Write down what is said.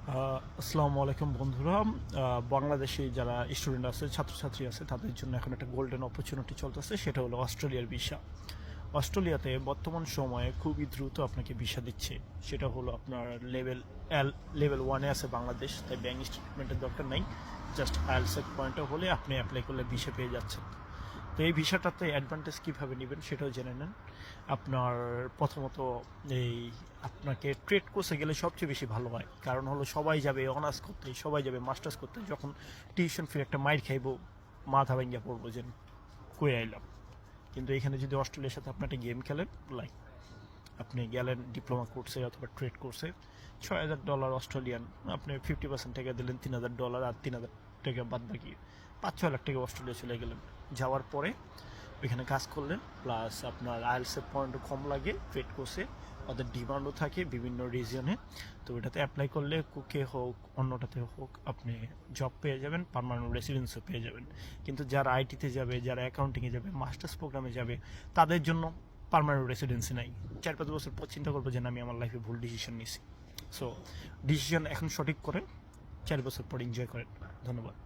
আসসালামু আলাইকুম বন্ধুরা। বাংলাদেশে যারা স্টুডেন্ট আছে, ছাত্রছাত্রী আছে, তাদের জন্য এখন একটা গোল্ডেন অপরচুনিটি চলতেছে, সেটা হলো অস্ট্রেলিয়ার ভিসা। অস্ট্রেলিয়াতে বর্তমান সময়ে খুবই দ্রুত আপনাকে ভিসা দিচ্ছে। সেটা হলো আপনার লেভেল 1-এ আছে বাংলাদেশ, তাই ব্যাংক স্টেটমেন্টের দরকার নাই। জাস্ট আইএলটিএস পয়েন্টটা হলে আপনি অ্যাপ্লাই করলে ভিসা পেয়ে যাচ্ছেন। তো এই ভিসাটাতে অ্যাডভান্টেজ কীভাবে নেবেন সেটাও জেনে নেন। আপনার প্রথমত এই আপনাকে ট্রেড কোর্সে গেলে সবচেয়ে বেশি ভালো হয়, কারণ হলো সবাই যাবে অনার্স করতে, সবাই যাবে মাস্টার্স করতে, যখন টিউশন ফি একটা মাইর খাইবো, মাথা ভাঙ্গিয়া পড়বো যে কই আইলাম। কিন্তু এখানে যদি অস্ট্রেলিয়ার সাথে আপনি একটা গেম খেলেন, লাইক আপনি গেলেন ডিপ্লোমা কোর্সে অথবা ট্রেড কোর্সে, $6,000 অস্ট্রেলিয়ান, আপনি 50% টাকা দিলেন, $3,000, আর 3,000 টাকা বাদ বাকি 5-6 লাখ টাকা অস্ট্রেলিয়া চলে গেলেন। যাওয়ার পরে ওইখানে কাজ করলেন, প্লাস আপনার আইএলসের পয়েন্টও কম লাগে ট্রেড কোর্সে, ওদের ডিমান্ডও থাকে বিভিন্ন রিজিয়নে। তো ওটাতে অ্যাপ্লাই করলে কুকে হোক অন্যটাতে হোক আপনি জব পেয়ে যাবেন, পার্মানেন্ট রেসিডেন্সও পেয়ে যাবেন। কিন্তু যারা আইটিতে যাবে, যারা অ্যাকাউন্টিংয়ে যাবে, মাস্টার্স প্রোগ্রামে যাবে, তাদের জন্য পার্মানেন্ট রেসিডেন্সি নাই। 4-5 বছর পর চিন্তা করবো যে আমি আমার লাইফে ভুল ডিসিশন নিছি। সো ডিসিশন এখন সঠিক করেন, 4 বছর পর এনজয় করেন। ধন্যবাদ।